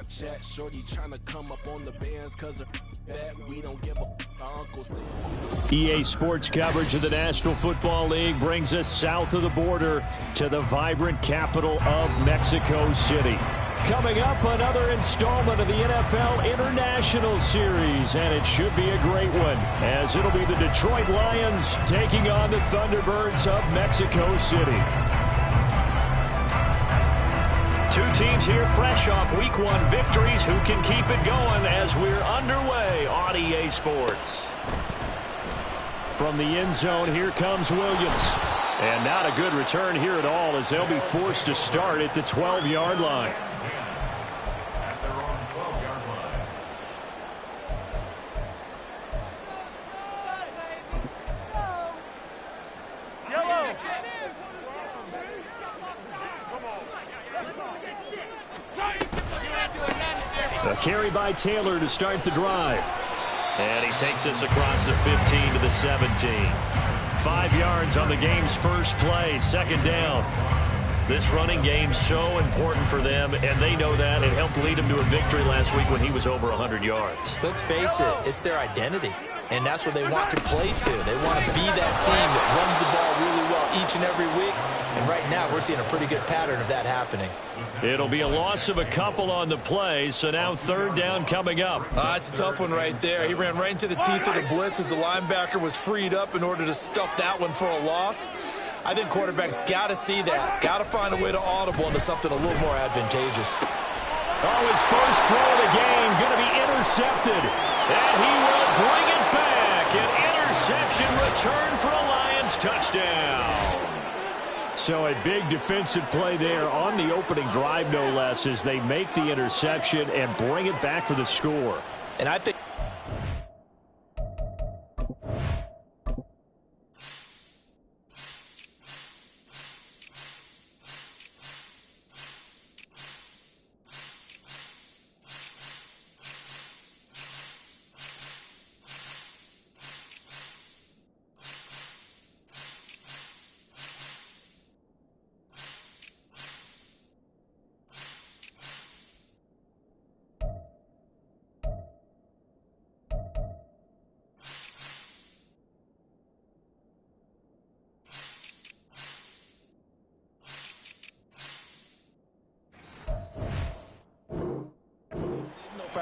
Snapchat, shorty tryna come up on the bands cause of that we don't give a our uncles. EA Sports coverage of the National Football League brings us south of the border to the vibrant capital of Mexico City. Coming up, another installment of the NFL International Series, and it should be a great one, as it'll be the Detroit Lions taking on the Thunderbirds of Mexico City. Two teams here fresh off Week 1 victories. Who can keep it going as we're underway on EA Sports? From the end zone, here comes Williams. And not a good return here at all, as they'll be forced to start at the 12-yard line. A carry by Taylor to start the drive. And he takes us across the 15 to the 17. 5 yards on the game's first play, second down. This running game's so important for them, and they know that. It helped lead them to a victory last week when he was over 100 yards. Let's face it, it's their identity, and that's what they want to play to. They want to be that team that runs the ball really well each and every week, and right now we're seeing a pretty good pattern of that happening. It'll be a loss of a couple on the play, so now third down coming up. It's a tough one right there. He ran right into the teeth of the blitz as the linebacker was freed up in order to stuff that one for a loss. I think quarterbacks got to see that, got to find a way to audible into something a little more advantageous. Oh, his first throw of the game going to be intercepted, and he will bring it back. An interception return for a Lions touchdown. So a big defensive play there on the opening drive, no less, as they make the interception and bring it back for the score. And I think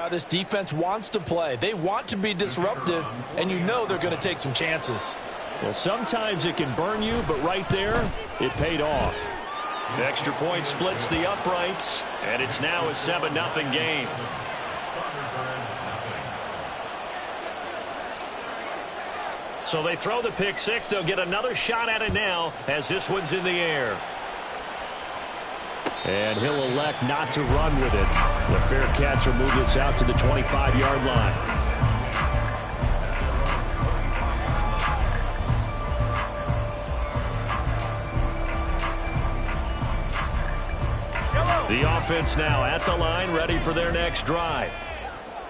how this defense wants to play. They want to be disruptive, and you know they're going to take some chances. Well, sometimes it can burn you, but right there, it paid off. The extra point splits the uprights, and it's now a 7-0 game. So they throw the pick six. They'll get another shot at it now as this one's in the air. And he'll elect not to run with it. The fair catch will move this out to the 25-yard line. The offense now at the line, ready for their next drive.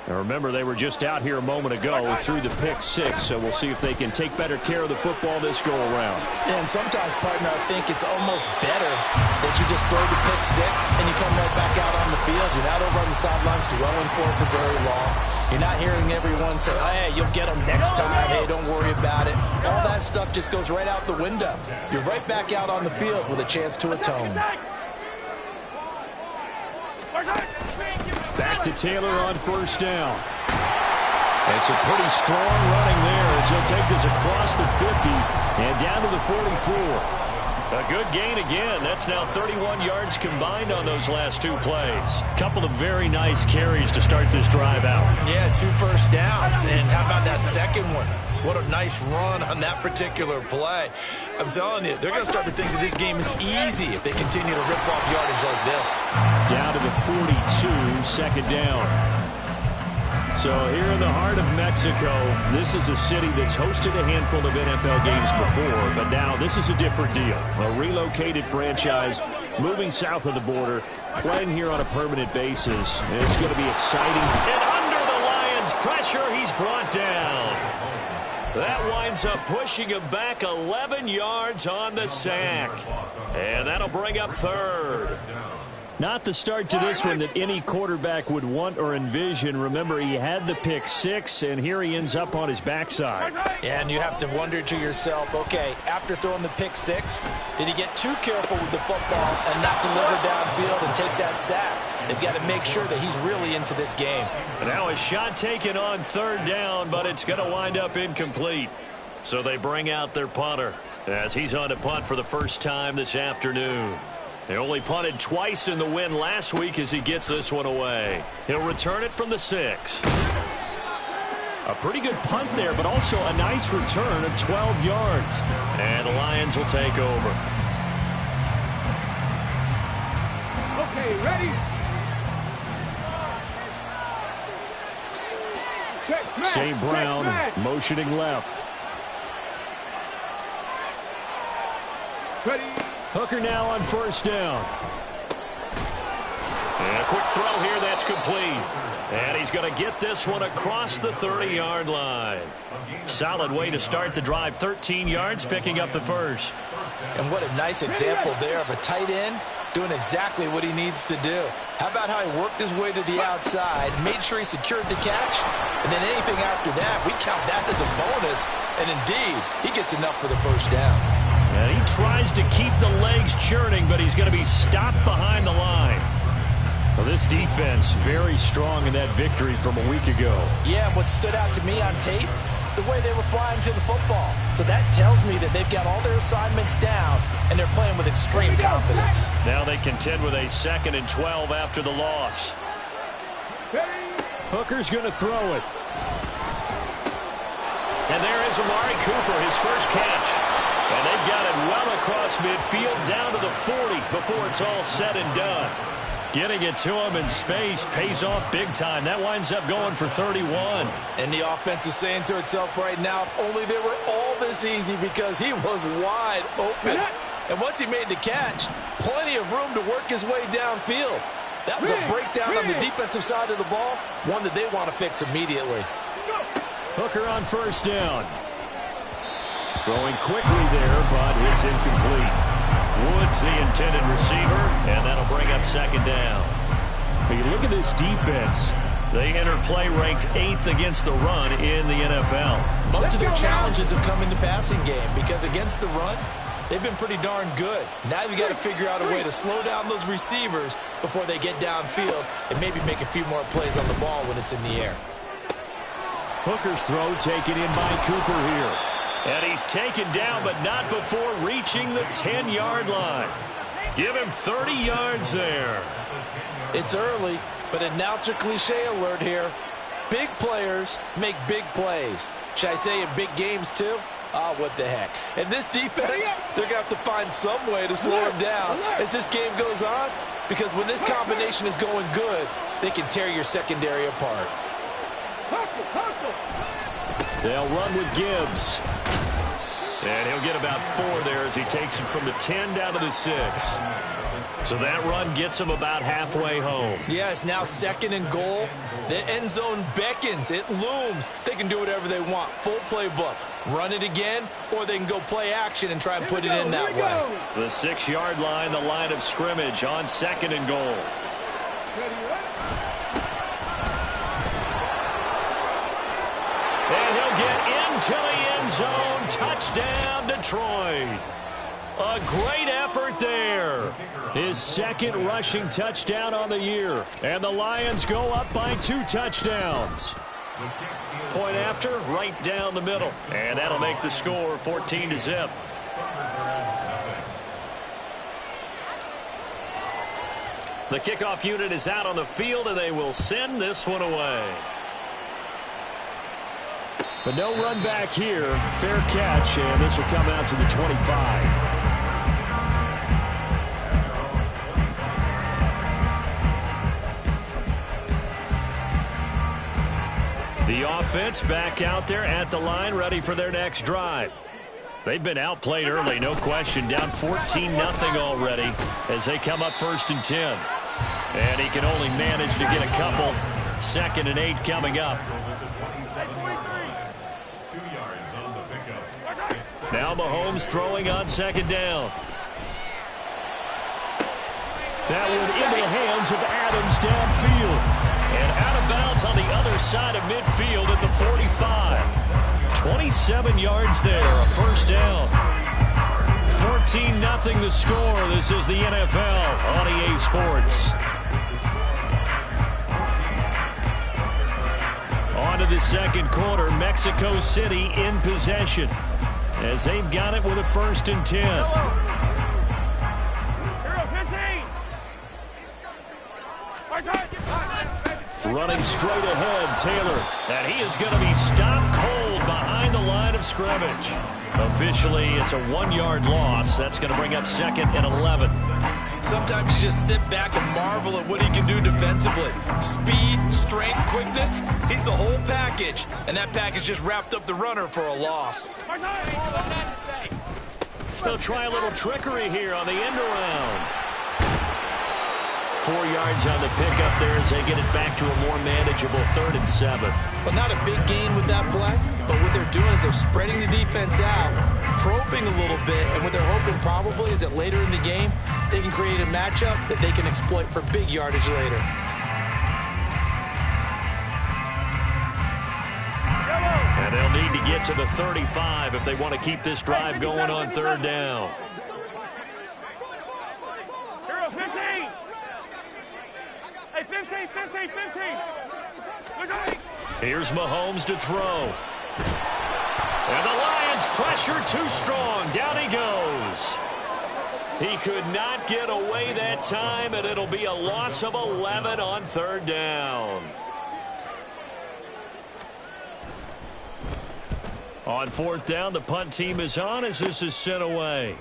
Now remember, they were just out here a moment ago through the pick six, so we'll see if they can take better care of the football this go-around. And sometimes, partner, I think it's almost better that you just throw the pick six and you come right back out on the field. You're not over on the sidelines dwelling for it for very long. You're not hearing everyone say, oh, hey, you'll get them next time. Hey, don't worry about it. All that stuff just goes right out the window. You're right back out on the field with a chance to atone. Back to Taylor on first down. And some pretty strong running there as he'll take this across the 50 and down to the 44. A good gain again. That's now 31 yards combined on those last two plays. Couple of very nice carries to start this drive out. Yeah, 2 first downs. And how about that second one? What a nice run on that particular play. I'm telling you, they're going to start to think that this game is easy if they continue to rip off yardage like this. Down to the 42, second down. So here in the heart of Mexico, this is a city that's hosted a handful of NFL games before, but now this is a different deal. A relocated franchise moving south of the border, playing here on a permanent basis. And it's going to be exciting. And under the Lions' pressure, he's brought down. That winds up pushing him back 11 yards on the sack. And that'll bring up third. Not the start to this one that any quarterback would want or envision. Remember, he had the pick six, and here he ends up on his backside. And you have to wonder to yourself, okay, after throwing the pick six, did he get too careful with the football and not deliver downfield and take that sack? They've got to make sure that he's really into this game. Now a shot taken on third down, but it's going to wind up incomplete. So they bring out their punter as he's on to punt for the first time this afternoon. They only punted twice in the win last week as he gets this one away. He'll return it from the 6. A pretty good punt there, but also a nice return of 12 yards. And the Lions will take over. Okay, ready? St. Brown motioning left. Ready? Hooker now on first down. And a quick throw here, that's complete. And he's going to get this one across the 30-yard line. Solid way to start the drive. 13 yards, picking up the first. And what a nice example there of a tight end doing exactly what he needs to do. How about how he worked his way to the outside, made sure he secured the catch, and then anything after that, we count that as a bonus. And indeed, he gets enough for the first down. And he tries to keep the legs churning, but he's going to be stopped behind the line. Well, this defense very strong in that victory from a week ago. Yeah, what stood out to me on tape, the way they were flying to the football. So that tells me that they've got all their assignments down, and they're playing with extreme confidence. Now they contend with a 2nd and 12 after the loss. Hooker's going to throw it. And there is Amari Cooper, his first catch. And they've got it well across midfield, down to the 40 before it's all said and done. Getting it to him in space pays off big time. That winds up going for 31. And the offense is saying to itself right now, if only they were all this easy, because he was wide open. And once he made the catch, plenty of room to work his way downfield. That was a breakdown on the defensive side of the ball, one that they want to fix immediately. Hooker on first down. Throwing quickly there, but it's incomplete. Woods the intended receiver, and that'll bring up 2nd down. Hey, look at this defense. They enter play ranked 8th against the run in the NFL. Most of their challenges have come in the passing game because against the run, they've been pretty darn good. Now you've got to figure out a way to slow down those receivers before they get downfield and maybe make a few more plays on the ball when it's in the air. Hooker's throw taken in by Cooper here. And he's taken down, but not before reaching the 10-yard line. Give him 30 yards there. It's early, but announcer cliche alert here. Big players make big plays. Should I say in big games too? Oh, what the heck. And this defense, they're going to have to find some way to slow him down as this game goes on, because when this combination is going good, they can tear your secondary apart. They'll run with Gibbs. And he'll get about 4 there as he takes it from the 10 down to the 6. So that run gets him about halfway home. Yeah, it's now 2nd and goal. The end zone beckons. It looms. They can do whatever they want. Full playbook. Run it again, or they can go play action and try and put it in that way. The 6-yard line, the line of scrimmage on 2nd and goal. And he'll get into the end zone. Touchdown, Detroit. A great effort there. His 2nd rushing touchdown on the year. And the Lions go up by 2 touchdowns. Point after, right down the middle. And that'll make the score 14-0. The kickoff unit is out on the field, and they will send this one away. But no run back here. Fair catch, and this will come out to the 25. The offense back out there at the line, ready for their next drive. They've been outplayed early, no question. Down 14-0 already as they come up 1st and 10. And he can only manage to get a couple. 2nd and 8 coming up. Now Mahomes throwing on 2nd down. That one into the hands of Adams downfield. And out of bounds on the other side of midfield at the 45. 27 yards there, a first down. 14-0 the score. This is the NFL on EA Sports. On to the second quarter. Mexico City in possession as they've got it with a 1st and 10. Running straight ahead, Taylor. And he is going to be stopped cold behind the line of scrimmage. Officially, it's a 1-yard loss. That's going to bring up 2nd and 11. Sometimes you just sit back and marvel at what he can do defensively. Speed, strength, quickness, he's the whole package. And that package just wrapped up the runner for a loss. They'll try a little trickery here on the end around. 4 yards on the pickup there as they get it back to a more manageable 3rd and 7. Well, not a big gain with that play, but what they're doing is they're spreading the defense out, probing a little bit, and what they're hoping probably is that later in the game, they can create a matchup that they can exploit for big yardage later. And they'll need to get to the 35 if they want to keep this drive going on 3rd down. Hey, 15. Here's Mahomes to throw. And the Lions pressure too strong. Down he goes. He could not get away that time, and it'll be a loss of 11 on 3rd down. On 4th down, the punt team is on as this is sent away.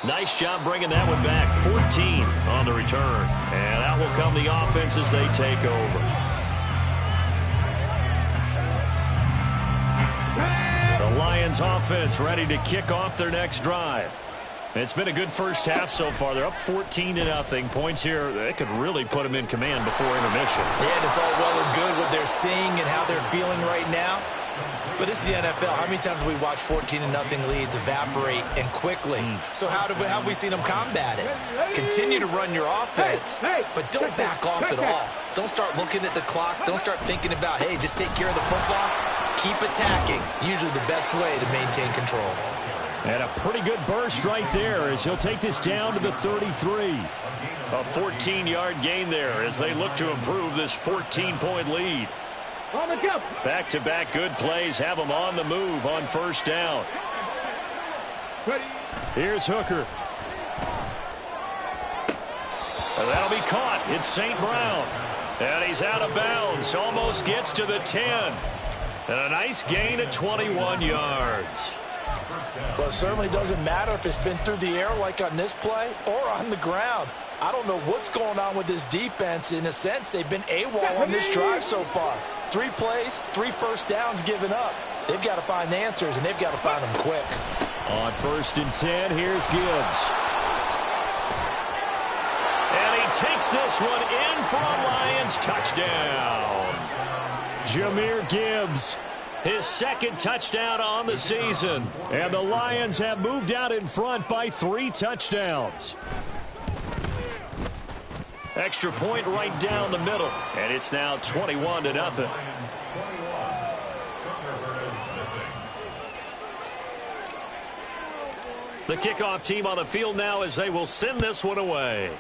Nice job bringing that one back. 14 on the return. And out will come the offense as they take over. The Lions offense ready to kick off their next drive. It's been a good first half so far. They're up 14-0. Points here, they could really put them in command before intermission. Yeah, and it's all well and good what they're seeing and how they're feeling right now. But it's the NFL. How many times have we watched 14-0 leads evaporate and quickly? So have we seen them combat it? Continue to run your offense, but don't back off at all. Don't start looking at the clock. Don't start thinking about, hey, just take care of the football. Keep attacking. Usually the best way to maintain control. And a pretty good burst right there as he'll take this down to the 33. A 14-yard gain there as they look to improve this 14-point lead. Back-to-back good plays have them on the move on 1st down. Here's Hooker. And that'll be caught. It's St. Brown. And he's out of bounds. Almost gets to the 10. And a nice gain at 21 yards. Well, it certainly doesn't matter if it's been through the air like on this play or on the ground. I don't know what's going on with this defense. In a sense, they've been AWOL on this drive so far. 3 plays, 3 first downs given up. They've got to find answers, and they've got to find them quick. On 1st and 10, here's Gibbs. And he takes this one in for a Lions touchdown. Jahmyr Gibbs, his 2nd touchdown on the season. And the Lions have moved out in front by 3 touchdowns. Extra point right down the middle. And it's now 21-0. The kickoff team on the field now as they will send this one away.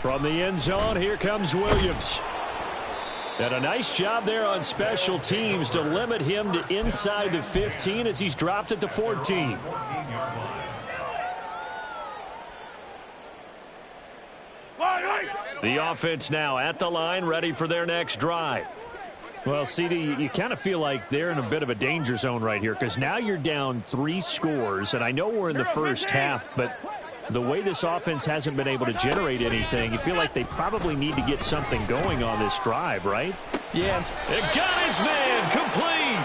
From the end zone, here comes Williams. And a nice job there on special teams to limit him to inside the 15 as he's dropped at the 14. The offense now at the line, ready for their next drive. Well, CD, you kind of feel like they're in a bit of a danger zone right here because now you're down 3 scores, and I know we're in the first half, but the way this offense hasn't been able to generate anything, you feel like they probably need to get something going on this drive, right? Yeah. It got his man complete.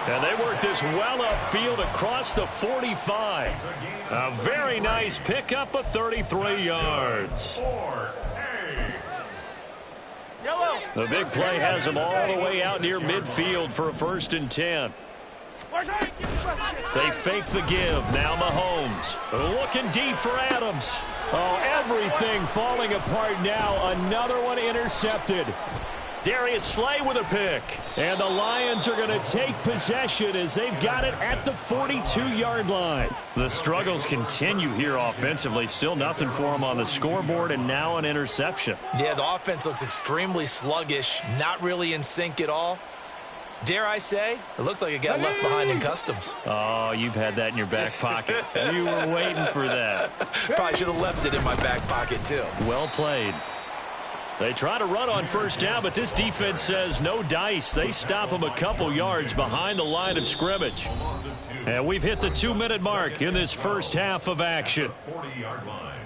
And they work this well upfield across the 45. A very nice pickup of 33 yards. Yellow. The big play has them all the way out near midfield for a 1st and 10. They fake the give. Now Mahomes looking deep for Adams. Oh, everything falling apart now. Another one intercepted. Darius Slay with a pick. And the Lions are going to take possession as they've got it at the 42-yard line. The struggles continue here offensively. Still nothing for them on the scoreboard, and now an interception. Yeah, the offense looks extremely sluggish, not really in sync at all. Dare I say, it looks like it got left behind in customs. Oh, you've had that in your back pocket. You were waiting for that. Probably should have left it in my back pocket, too. Well played. They try to run on 1st down, but this defense says no dice. They stop them a couple yards behind the line of scrimmage. And we've hit the 2-minute mark in this first half of action. 40-yard line.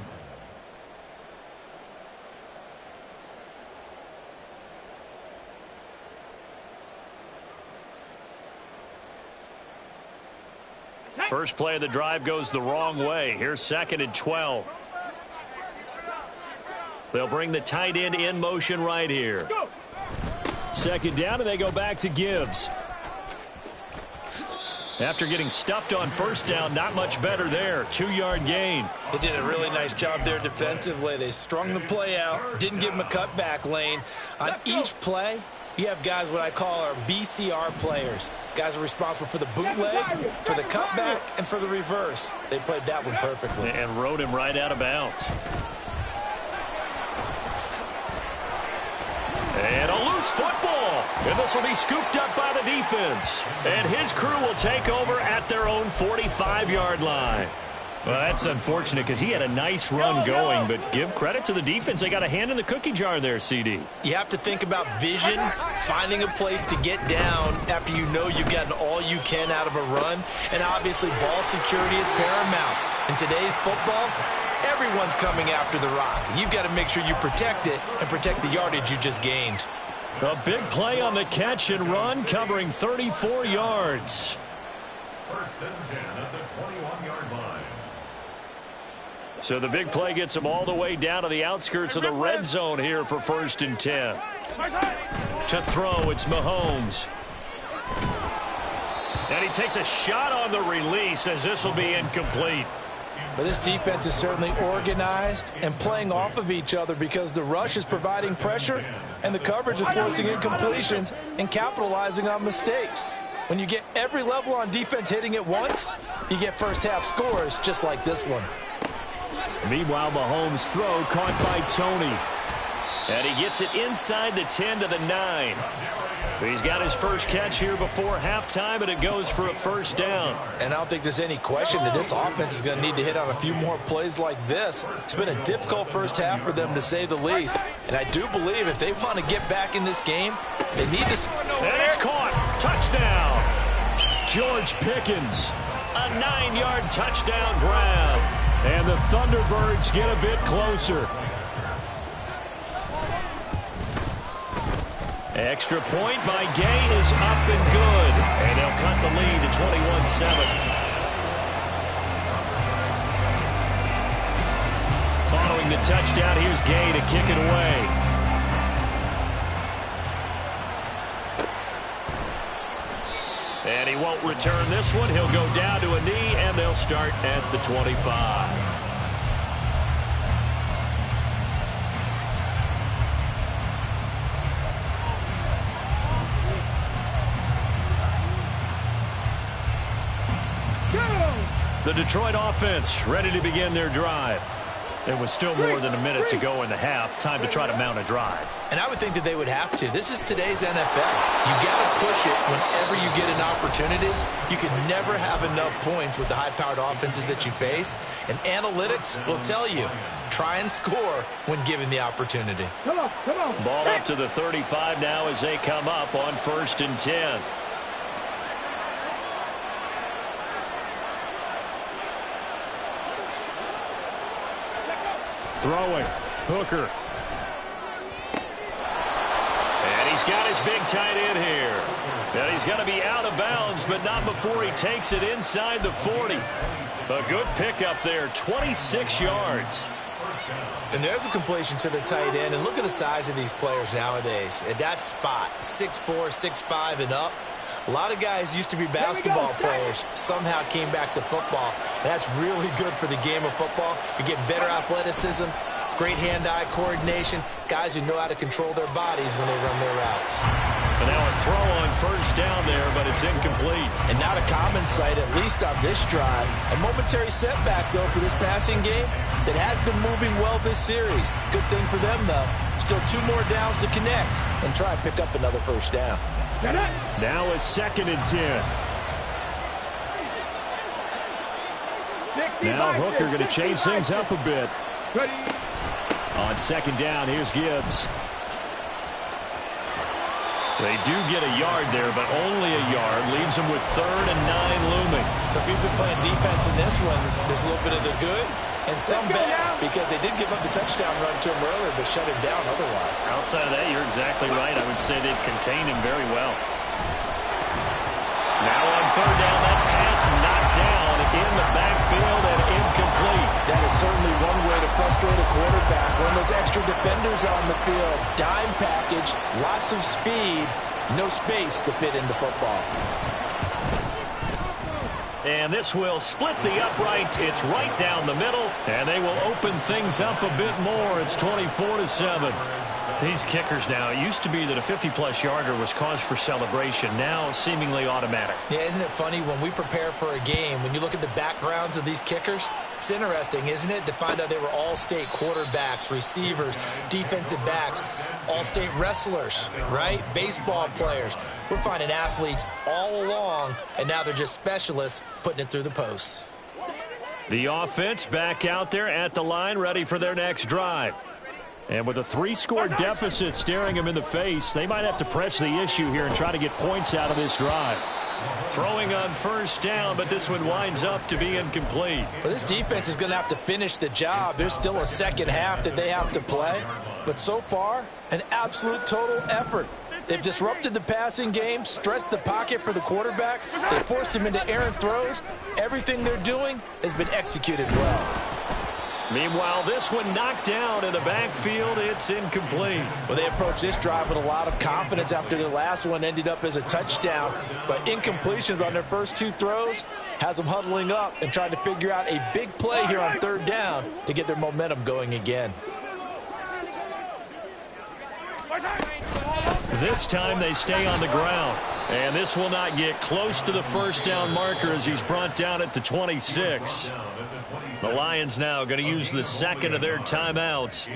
First play of the drive goes the wrong way. Here's 2nd and 12. They'll bring the tight end in motion right here. 2nd down, and they go back to Gibbs. After getting stuffed on 1st down, not much better there. 2-yard gain. They did a really nice job there defensively. They strung the play out, didn't give him a cutback lane. On each play, you have guys what I call our BCR players. Guys are responsible for the bootleg, for the cutback, and for the reverse. They played that one perfectly. And rode him right out of bounds. And a loose football. And this will be scooped up by the defense. And his crew will take over at their own 45-yard line. Well, that's unfortunate because he had a nice run going, but give credit to the defense. They got a hand in the cookie jar there, CD. You have to think about vision, finding a place to get down after you know you've gotten all you can out of a run, and obviously ball security is paramount. In today's football, everyone's coming after the rock. You've got to make sure you protect it and protect the yardage you just gained. A big play on the catch and run, covering 34 yards. 1st and 10 at the 21-yard line. So the big play gets them all the way down to the outskirts of the red zone here for 1st and 10. To throw, it's Mahomes. And he takes a shot on the release as this will be incomplete. But this defense is certainly organized and playing off of each other because the rush is providing pressure and the coverage is forcing incompletions and capitalizing on mistakes. When you get every level on defense hitting at once, you get first-half scores just like this one. Meanwhile, Mahomes' throw caught by Tony. And he gets it inside the 10 to the 9. He's got his first catch here before halftime, and it goes for a 1st down. And I don't think there's any question that this offense is going to need to hit on a few more plays like this. It's been a difficult first half for them, to say the least. And I do believe if they want to get back in this game, they need to... And it's caught. Touchdown. George Pickens. A 9-yard touchdown grab. And the Thunderbirds get a bit closer. Extra point by Gay is up and good. And they'll cut the lead to 21-7. Following the touchdown, here's Gay to kick it away. And he won't return this one. He'll go down to a knee, and they'll start at the 25. The Detroit offense ready to begin their drive. There was still more than a minute to go in the half. Time to try to mount a drive. And I would think that they would have to. This is today's NFL. You got to push it whenever you get an opportunity. You can never have enough points with the high-powered offenses that you face. And analytics will tell you, try and score when given the opportunity. Come on. Ball up to the 35 now as they come up on 1st and 10. Throwing. Hooker. And he's got his big tight end here. And he's going to be out of bounds, but not before he takes it inside the 40. A good pickup there, 26 yards. And there's a completion to the tight end. And look at the size of these players nowadays. At that spot, 6'4", 6'5", and up. A lot of guys used to be basketball players, somehow came back to football. And that's really good for the game of football. You're getting better athleticism, great hand-eye coordination, guys who know how to control their bodies when they run their routes. And now a throw on first down there, but it's incomplete. And not a common sight, at least on this drive. A momentary setback, though, for this passing game that has been moving well this series. Good thing for them, though. Still 2 more downs to connect and try and pick up another first down. Now a 2nd and 10. Now Hooker going to change things up a bit. On 2nd down, here's Gibbs. They do get a yard there, but only a yard. Leaves them with 3rd and 9 looming. So if you've been playing defense in this one, there's a little bit of the good and some bad, because they did give up the touchdown run to him earlier, but shut him down otherwise. Outside of that, you're exactly right. I would say they've contained him very well. Now on 3rd down, that pass knocked down in the backfield and incomplete. That is certainly one way to frustrate a quarterback. When those extra defenders on the field, dime package, lots of speed, no space to fit into football. And this will split the uprights. It's right down the middle, and they will open things up a bit more. It's 24-7. These kickers now, it used to be that a 50-plus yarder was cause for celebration. Now seemingly automatic. Yeah, isn't it funny when we prepare for a game, when you look at the backgrounds of these kickers, it's interesting, isn't it, to find out they were all-state quarterbacks, receivers, defensive backs, all-state wrestlers, right? Baseball players. We're finding athletes all along, and now they're just specialists putting it through the posts. The offense back out there at the line, ready for their next drive. And with a 3-score deficit staring them in the face, they might have to press the issue here and try to get points out of this drive. Throwing on first down, but this one winds up to be incomplete. Well, this defense is going to have to finish the job. There's still a second half that they have to play. But so far, an absolute total effort. They've disrupted the passing game, stressed the pocket for the quarterback. They forced him into errant throws. Everything they're doing has been executed well. Meanwhile, this one knocked down in the backfield. It's incomplete. Well, they approached this drive with a lot of confidence after their last one ended up as a touchdown. But incompletions on their first 2 throws has them huddling up and trying to figure out a big play here on 3rd down to get their momentum going again. This time they stay on the ground. And this will not get close to the first down marker as he's brought down at the 26. The Lions now going to use the 2nd of their timeouts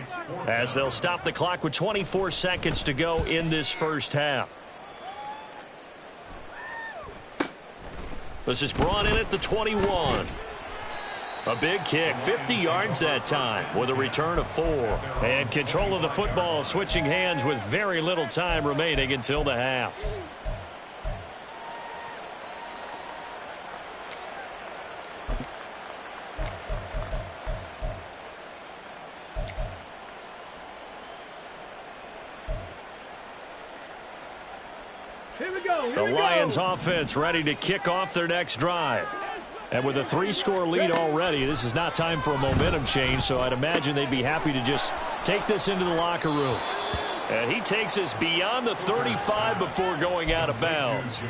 as they'll stop the clock with 24 seconds to go in this first half. This is brought in at the 21. A big kick, 50 yards that time with a return of 4. And control of the football switching hands with very little time remaining until the half. The Lions offense ready to kick off their next drive. And with a 3-score lead already, this is not time for a momentum change, so I'd imagine they'd be happy to just take this into the locker room. And he takes us beyond the 35 before going out of bounds.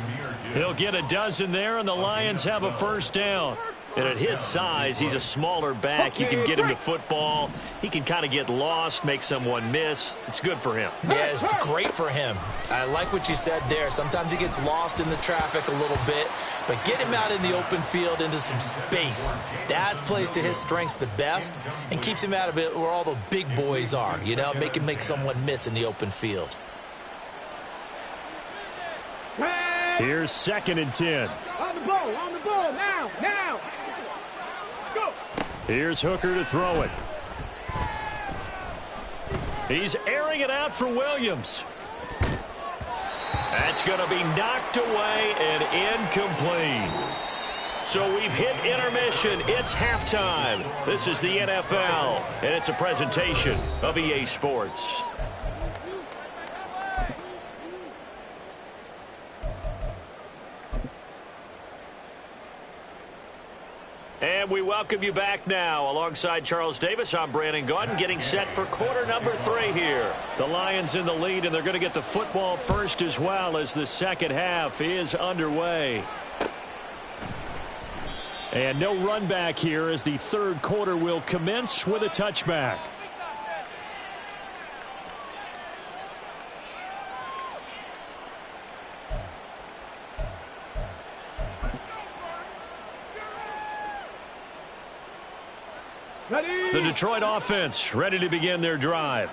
He'll get a dozen there, and the Lions have a first down. And at his size, he's a smaller back. You can get him to football. He can kind of get lost, make someone miss. It's good for him. Yeah, it's great for him. I like what you said there. Sometimes he gets lost in the traffic a little bit, but get him out in the open field into some space. That plays to his strengths the best and keeps him out of it where all the big boys are, you know, make him make someone miss in the open field. Here's 2nd and 10. On the ball, now. Let's go. Here's Hooker to throw it. He's airing it out for Williams. That's going to be knocked away and incomplete. So we've hit intermission. It's halftime. This is the NFL, and it's a presentation of EA Sports. And we welcome you back now. Alongside Charles Davis, I'm Brandon Gaudin, getting set for quarter number 3 here. The Lions in the lead, and they're going to get the football first as well as the second half is underway. And no run back here as the third quarter will commence with a touchback. The Detroit offense ready to begin their drive.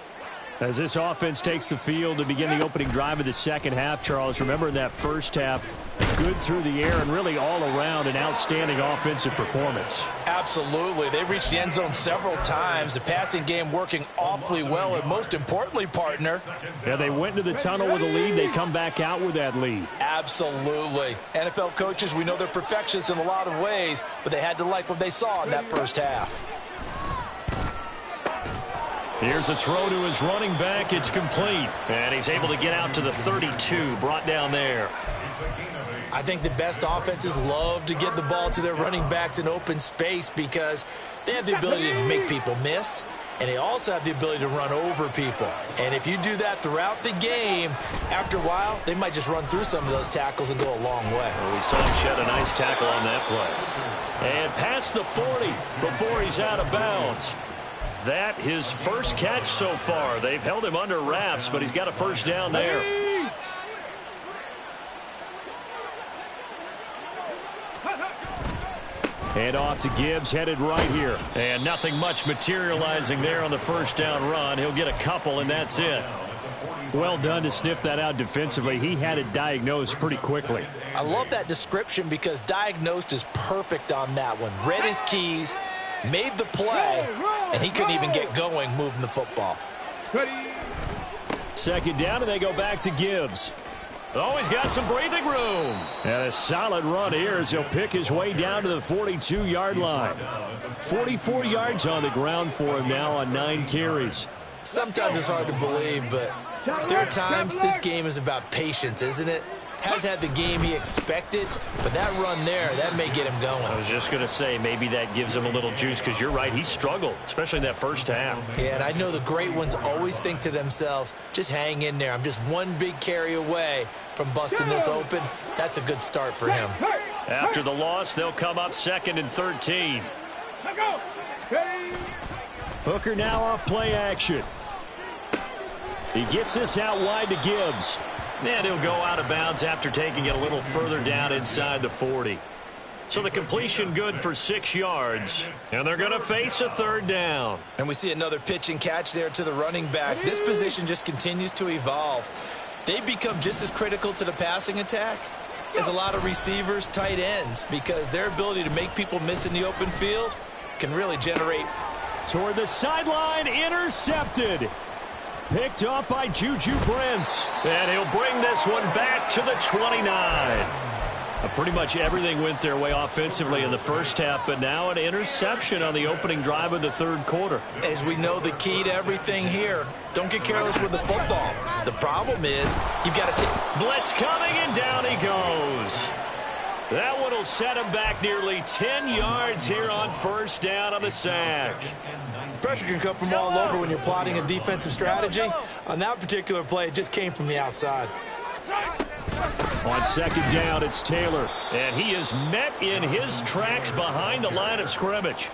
As this offense takes the field to begin the opening drive of the second half, Charles, remember in that first half, good through the air and really all around an outstanding offensive performance. Absolutely. They reached the end zone several times. The passing game working awfully well, and most importantly, partner. Yeah, they went into the tunnel with a lead. They come back out with that lead. Absolutely. NFL coaches, we know they're perfectionists in a lot of ways, but they had to like what they saw in that first half. Here's a throw to his running back. It's complete. And he's able to get out to the 32, brought down there. I think the best offenses love to get the ball to their running backs in open space because they have the ability to make people miss, and they also have the ability to run over people. And if you do that throughout the game, after a while, they might just run through some of those tackles and go a long way. Well, we saw him shed a nice tackle on that play. And past the 40 before he's out of bounds. That his first catch so far. They've held him under wraps, but he's got a first down there. And off to Gibbs, headed right here. And nothing much materializing there on the first down run. He'll get a couple, and that's it. Well done to sniff that out defensively. He had it diagnosed pretty quickly. I love that description because diagnosed is perfect on that one. Read his keys, made the play, and he couldn't even get going moving the football. Second down, and they go back to Gibbs. Oh, he's got some breathing room. And a solid run here as he'll pick his way down to the 42-yard line. 44 yards on the ground for him now on 9 carries. Sometimes it's hard to believe, but there are times this game is about patience, isn't it? Has had the game he expected, but that run there, that may get him going. I was just going to say, maybe that gives him a little juice because you're right, he struggled, especially in that first half. Yeah, and I know the great ones always think to themselves, just hang in there. I'm just one big carry away from busting this open. That's a good start for him. After the loss, they'll come up 2nd and 13. Hooker now off play action. He gets this out wide to Gibbs. And he'll go out of bounds after taking it a little further down inside the 40. So the completion good for 6 yards. And they're going to face a third down. And we see another pitch and catch there to the running back. This position just continues to evolve. They become just as critical to the passing attack as a lot of receivers, tight ends, because their ability to make people miss in the open field can really generate. Toward the sideline, intercepted. Picked up by Juju Brents. And he'll bring this one back to the 29. Pretty much everything went their way offensively in the first half, but now an interception on the opening drive of the third quarter. As we know, the key to everything here, don't get careless with the football. The problem is you've got to stay. Blitz coming, and down he goes. That one will set him back nearly 10 yards here on first down on the sack. Pressure can come from all over when you're plotting a defensive strategy. On that particular play, it just came from the outside. On second down, it's Taylor. And he is met in his tracks behind the line of scrimmage.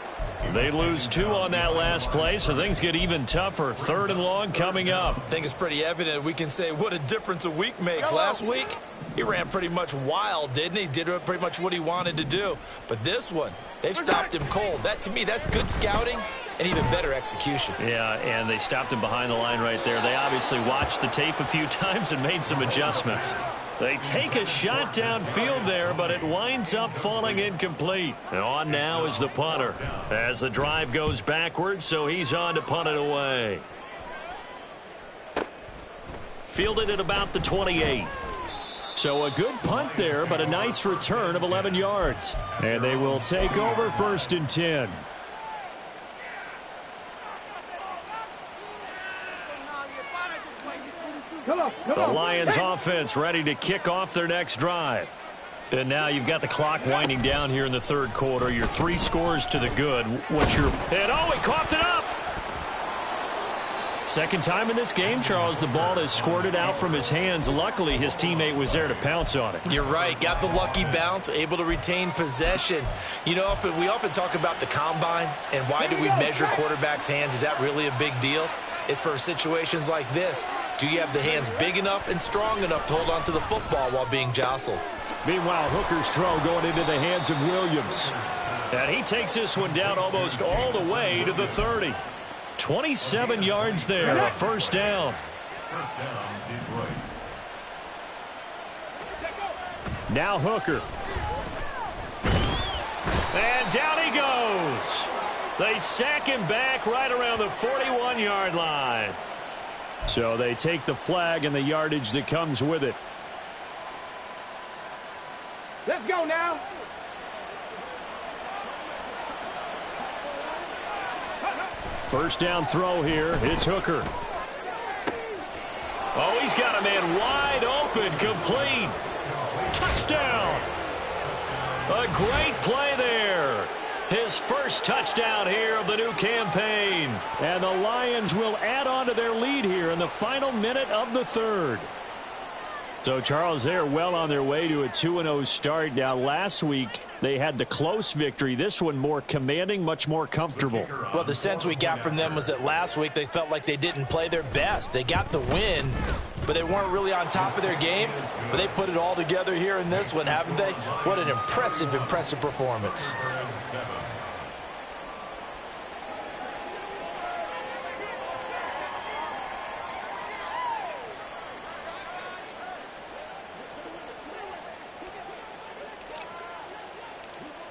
They lose 2 on that last play, so things get even tougher. 3rd and long coming up. I think it's pretty evident. We can say what a difference a week makes. Last week, he ran pretty much wild, didn't he? Did pretty much what he wanted to do. But this one, they've stopped him cold. That, to me, that's good scouting and even better execution. Yeah, and they stopped him behind the line right there. They obviously watched the tape a few times and made some adjustments. They take a shot downfield there, but it winds up falling incomplete. And on now is the punter as the drive goes backwards, so he's on to punt it away. Fielded at about the 28. So a good punt there, but a nice return of 11 yards. And they will take over 1st and 10. The Lions offense ready to kick off their next drive. And now you've got the clock winding down here in the third quarter. Your 3 scores to the good. What's your... And oh, he coughed it up! Second time in this game, Charles, the ball has squirted out from his hands. Luckily, his teammate was there to pounce on it. You're right. Got the lucky bounce, able to retain possession. You know, we often talk about the combine and why do we measure quarterbacks' hands. Is that really a big deal? It's for situations like this. Do you have the hands big enough and strong enough to hold on to the football while being jostled? Meanwhile, Hooker's throw going into the hands of Williams. And he takes this one down almost all the way to the 30. 27 yards there, a first down. First down, Detroit. Now Hooker. And down he goes. They sack him back right around the 41-yard line. So they take the flag and the yardage that comes with it. Let's go now. First down throw here. It's Hooker. Oh, he's got a man wide open, complete. Touchdown. A great play there. His first touchdown here of the new campaign. And the Lions will add on to their lead here in the final minute of the third. So, Charles, they're well on their way to a 2-0 start. Now, last week, they had the close victory. This one more commanding, much more comfortable. Well, the sense we got from them was that last week they felt like they didn't play their best. They got the win, but they weren't really on top of their game. But they put it all together here in this one, haven't they? What an impressive performance.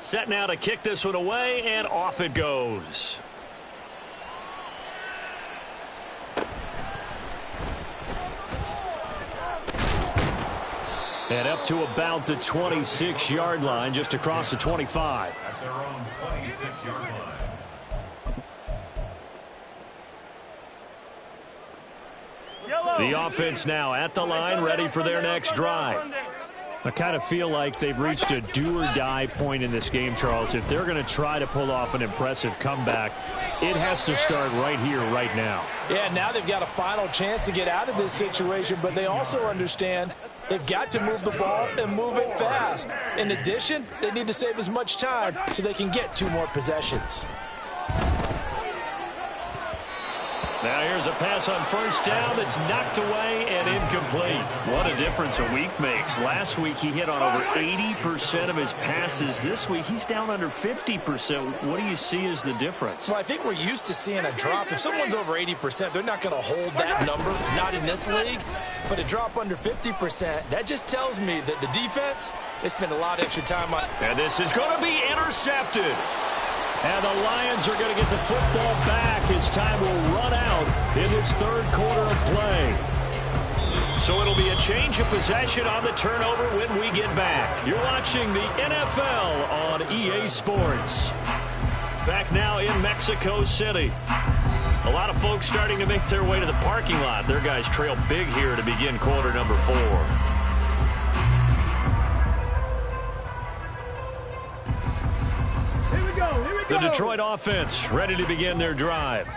Set now to kick this one away, and off it goes. And up to about the 26-yard line, just across the 25. At their own 26-yard line. The offense now at the line, ready for their next drive. I kind of feel like they've reached a do-or-die point in this game, Charles. If they're going to try to pull off an impressive comeback, it has to start right here, right now. Yeah, now they've got a final chance to get out of this situation, but they also understand they've got to move the ball and move it fast. In addition, they need to save as much time so they can get 2 more possessions. Now here's a pass on first down that's knocked away and incomplete. What a difference a week makes. Last week he hit on over 80% of his passes. This week he's down under 50%. What do you see as the difference? Well, I think we're used to seeing a drop. If someone's over 80%, they're not going to hold that number, not in this league. But a drop under 50%, that just tells me that the defense, they spend a lot of extra time on. And this is going to be intercepted. And the Lions are going to get the football back as time will run out in this third quarter of play. So it'll be a change of possession on the turnover when we get back. You're watching the NFL on EA Sports. Back now in Mexico City. A lot of folks starting to make their way to the parking lot. Their guys trail big here to begin quarter number 4. The Detroit offense ready to begin their drive.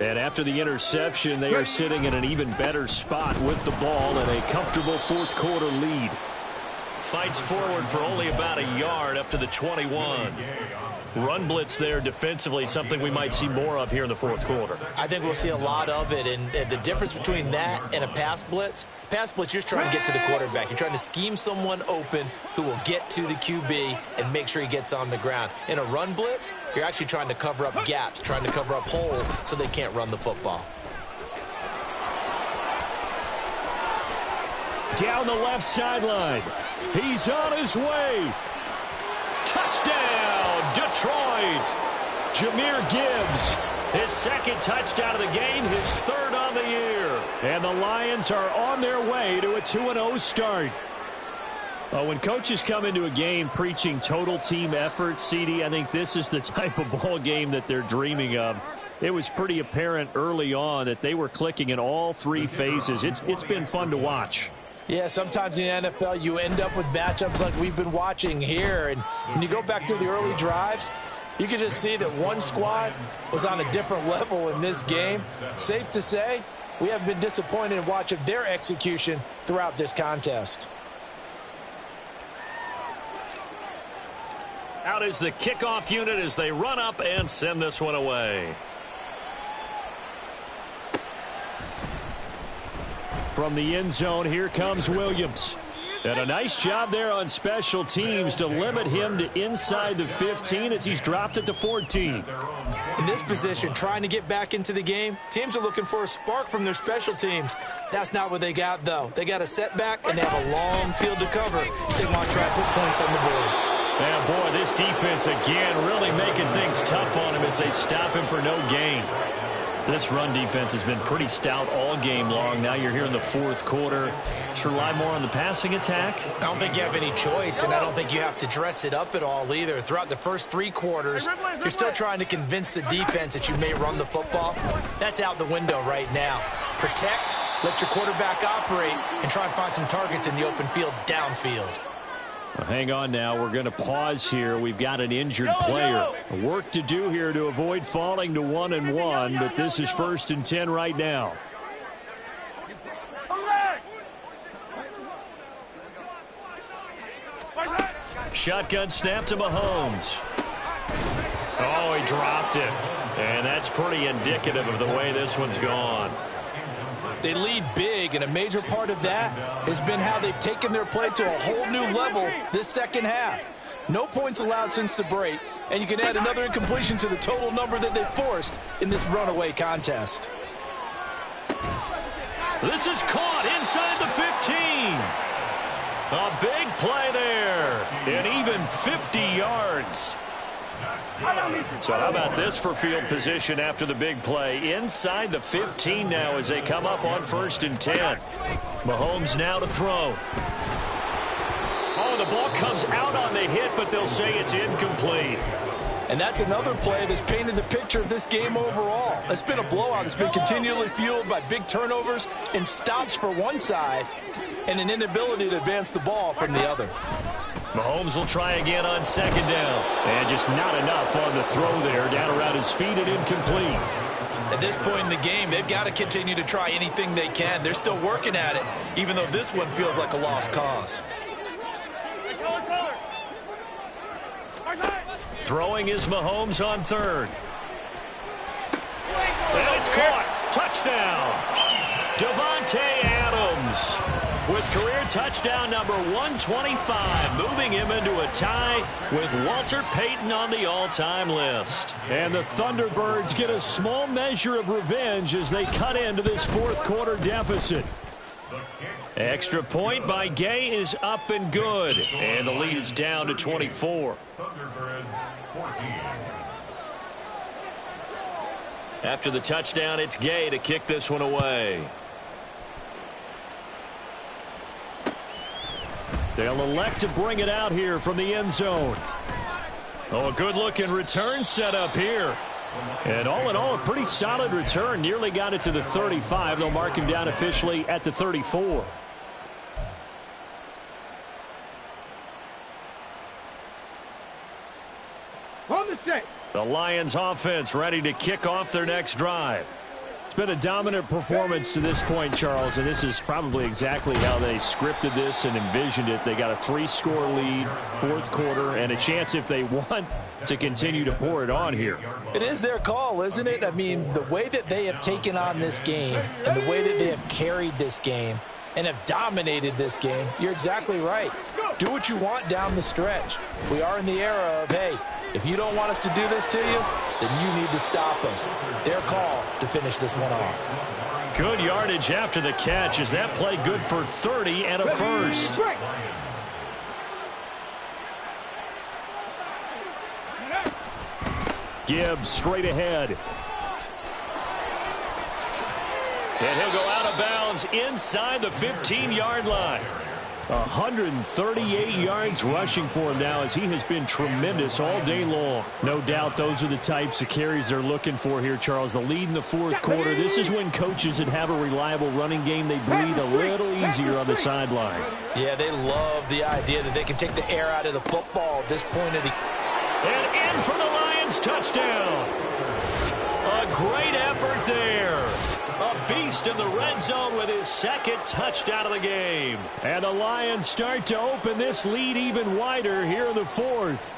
And after the interception, they are sitting in an even better spot with the ball and a comfortable fourth quarter lead. Fights forward for only about a yard up to the 21. Run blitz there defensively, something we might see more of here in the fourth quarter. I think we'll see a lot of it, and the difference between that and a pass blitz, you're just trying to get to the quarterback. You're trying to scheme someone open who will get to the QB and make sure he gets on the ground. In a run blitz, you're actually trying to cover up gaps, trying to cover up holes so they can't run the football. Down the left sideline. He's on his way. Touchdown, Detroit. Jahmyr Gibbs, his second touchdown of the game, his third on the year. And the Lions are on their way to a 2-0 start. When coaches come into a game preaching total team effort, CD, I think this is the type of ball game that they're dreaming of. It was pretty apparent early on that they were clicking in all 3 phases. It's been fun to watch. Yeah, sometimes in the NFL you end up with matchups like we've been watching here. And when you go back to the early drives, you can just see that one squad was on a different level in this game. Safe to say, we have been disappointed in watching their execution throughout this contest. Out is the kickoff unit as they run up and send this one away. From the end zone, here comes Williams. And a nice job there on special teams to limit him to inside the 15 as he's dropped it to 14. In this position, trying to get back into the game, teams are looking for a spark from their special teams. That's not what they got, though. They got a setback, and they have a long field to cover if they want to try to put points on the board. Yeah, boy, this defense again really making things tough on him as they stop him for no gain. This run defense has been pretty stout all game long. Now you're here in the fourth quarter. Should rely more on the passing attack? I don't think you have any choice, and I don't think you have to dress it up at all either. Throughout the first three quarters, you're still trying to convince the defense that you may run the football. That's out the window right now. Protect, let your quarterback operate, and try and find some targets in the open field downfield. Well, hang on now. We're going to pause here. We've got an injured player. Work to do here to avoid falling to 1-1, but this is 1st and 10 right now. Shotgun snap to Mahomes. Oh, he dropped it. And that's pretty indicative of the way this one's gone. They lead big, and a major part of that has been how they've taken their play to a whole new level this second half. No points allowed since the break, and you can add another incompletion to the total number that they forced in this runaway contest. This is caught inside the 15. A big play there, and even 50 yards. So how about this for field position after the big play? Inside the 15 now as they come up on 1st and 10. Mahomes now to throw. Oh, the ball comes out on the hit, but they'll say it's incomplete. And that's another play that's painted the picture of this game overall. It's been a blowout. It's been continually fueled by big turnovers and stops for one side and an inability to advance the ball from the other. Mahomes will try again on 2nd down. And just not enough on the throw there. Down around his feet and incomplete. At this point in the game, they've got to continue to try anything they can. They're still working at it, even though this one feels like a lost cause. Throwing is Mahomes on 3rd. And it's caught. Touchdown. Davante Adams with career touchdown number 125, moving him into a tie with Walter Payton on the all-time list. And the Thunderbirds get a small measure of revenge as they cut into this fourth quarter deficit. Extra point by Gay is up and good, and the lead is down to 24. Thunderbirds 14. After the touchdown, it's Gay to kick this one away. They'll elect to bring it out here from the end zone. Oh, a good-looking return set up here. And all in all, a pretty solid return. Nearly got it to the 35. They'll mark him down officially at the 34. On the set. The Lions offense ready to kick off their next drive. It's been a dominant performance to this point, Charles, and this is probably exactly how they scripted this and envisioned it. They got a 3-score lead, fourth quarter, and a chance if they want to continue to pour it on here. It is their call, isn't it? I mean, the way that they have taken on this game and the way that they have carried this game and have dominated this game, you're exactly right. Do what you want down the stretch. We are in the era of, hey, if you don't want us to do this to you, then you need to stop us. Their call to finish this one off. Good yardage after the catch. Is that play good for 30 and a first? Gibbs straight ahead. And he'll go out of bounds inside the 15-yard line. 138 yards rushing for him now as he has been tremendous all day long. No doubt those are the types of carries they're looking for here, Charles. The lead in the fourth quarter. This is when coaches that have a reliable running game, they breathe a little easier on the sideline. Yeah, they love the idea that they can take the air out of the football at this point of the... And in for the Lions touchdown. A great effort there. A beast in the red zone with his second touchdown of the game. And the Lions start to open this lead even wider here in the fourth.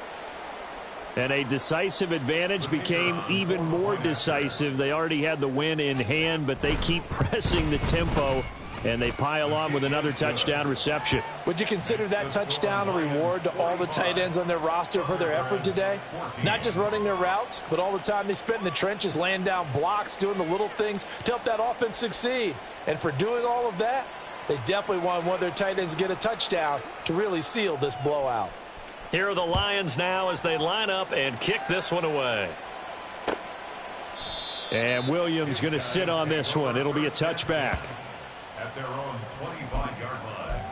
And a decisive advantage became even more decisive. They already had the win in hand, but they keep pressing the tempo, and they pile on with another touchdown reception. Would you consider that touchdown a reward to all the tight ends on their roster for their effort today? Not just running their routes, but all the time they spent in the trenches, laying down blocks, doing the little things to help that offense succeed. And for doing all of that, they definitely want one of their tight ends to get a touchdown to really seal this blowout. Here are the Lions now as they line up and kick this one away. And Williams going to sit on this one. It'll be a touchback. At their own 25-yard line.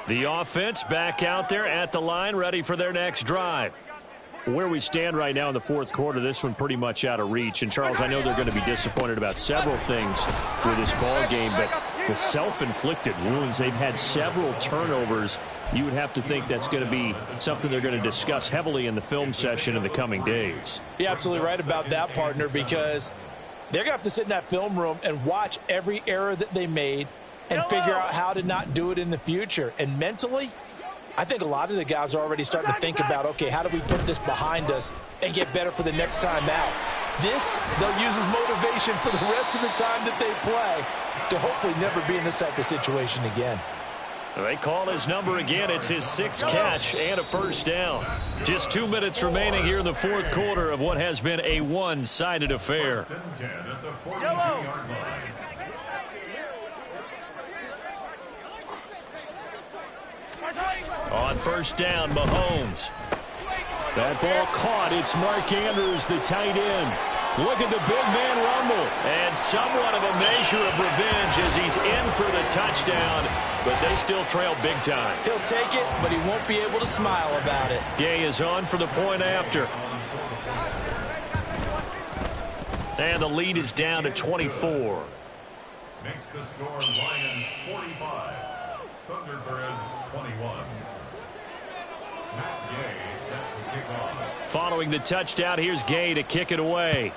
The offense back out there at the line, ready for their next drive. Where we stand right now in the fourth quarter, this one pretty much out of reach. And, Charles, I know they're going to be disappointed about several things with this ball game, but the self-inflicted wounds, they've had several turnovers. You would have to think that's going to be something they're going to discuss heavily in the film session in the coming days. You're absolutely right about that, partner, because they're going to have to sit in that film room and watch every error that they made and figure out how to not do it in the future. And mentally, I think a lot of the guys are already starting to think about, okay, how do we put this behind us and get better for the next time out? This, they'll use as motivation for the rest of the time that they play to hopefully never be in this type of situation again. They call his number again. It's his sixth catch and a first down. Just 2 minutes remaining here in the fourth quarter of what has been a one-sided affair. First and 10 at the 42-yard line. On first down, Mahomes. That ball caught. It's Mark Andrews, the tight end. Look at the big man rumble. And somewhat of a measure of revenge as he's in for the touchdown, but they still trail big time. He'll take it, but he won't be able to smile about it. Gay is on for the point after. And the lead is down to 24. Makes the score Lions 45, Thunderbirds 21. Matt Gay set to kick off. Following the touchdown, here's Gay to kick it away.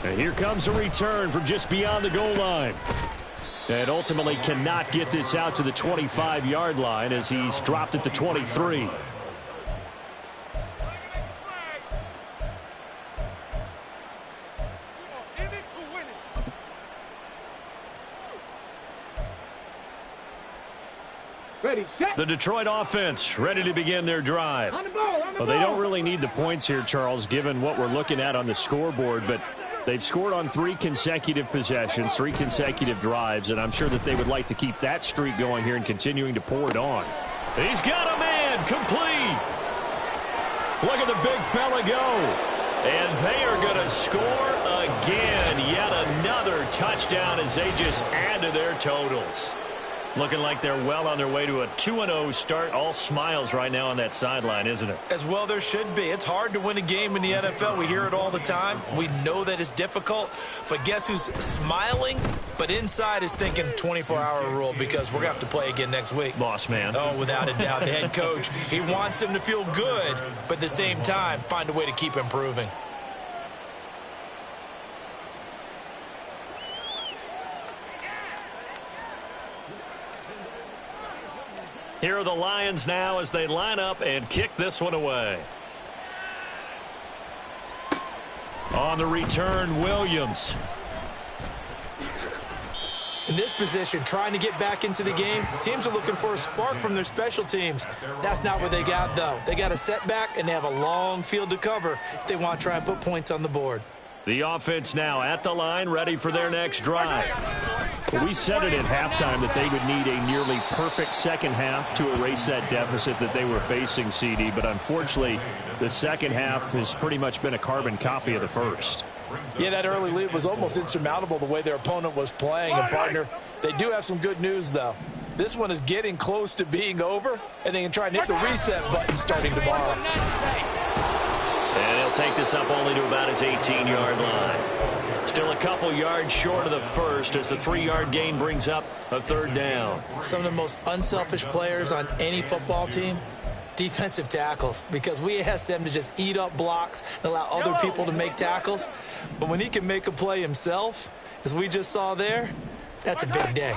And here comes a return from just beyond the goal line. And ultimately cannot get this out to the 25-yard line as he's dropped at the 23. The Detroit offense ready to begin their drive. Well, they don't really need the points here, Charles, given what we're looking at on the scoreboard, but they've scored on 3 consecutive possessions, 3 consecutive drives, and I'm sure that they would like to keep that streak going here and continuing to pour it on. He's got a man, complete. Look at the big fella go. And they are going to score again. Yet another touchdown as they just add to their totals. Looking like they're well on their way to a 2-0 start. All smiles right now on that sideline, isn't it? As well there should be. It's hard to win a game in the NFL. We hear it all the time. We know that it's difficult. But guess who's smiling? But inside is thinking 24-hour rule because we're going to have to play again next week. Boss man. Oh, without a doubt. The head coach, he wants them to feel good, but at the same time, find a way to keep improving. Here are the Lions now as they line up and kick this one away. On the return, Williams. In this position, trying to get back into the game, teams are looking for a spark from their special teams. That's not what they got, though. They got a setback, and they have a long field to cover if they want to try and put points on the board. The offense now at the line, ready for their next drive. We said it at halftime that they would need a nearly perfect second half to erase that deficit that they were facing, CD. But unfortunately, the second half has pretty much been a carbon copy of the first. Yeah, that early lead was almost insurmountable the way their opponent was playing. And, partner, they do have some good news, though. This one is getting close to being over, and they can try and hit the reset button starting tomorrow. And he'll take this up only to about his 18-yard line. Still a couple yards short of the first as the 3-yard gain brings up a third down. Some of the most unselfish players on any football team, defensive tackles, because we ask them to just eat up blocks and allow other people to make tackles. But when he can make a play himself, as we just saw there, that's a big day.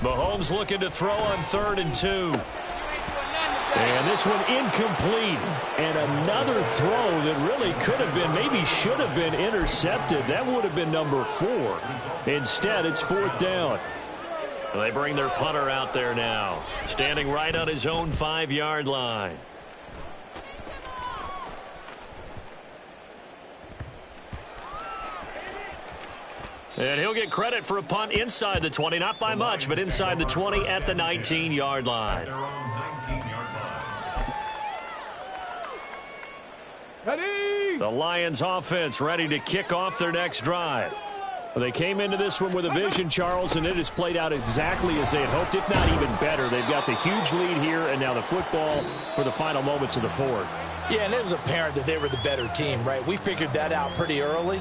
Mahomes looking to throw on 3rd and 2. And this one incomplete. And another throw that really could have been, maybe should have been intercepted. That would have been number 4. Instead, it's 4th down. They bring their punter out there now, standing right on his own 5-yard line. And he'll get credit for a punt inside the 20, not by much, but inside the 20 at the 19-yard line. Ready? The Lions offense ready to kick off their next drive. They came into this one with a vision, Charles, and it has played out exactly as they had hoped, if not even better. They've got the huge lead here, and now the football for the final moments of the 4th. Yeah, and it was apparent that they were the better team, right? We figured that out pretty early.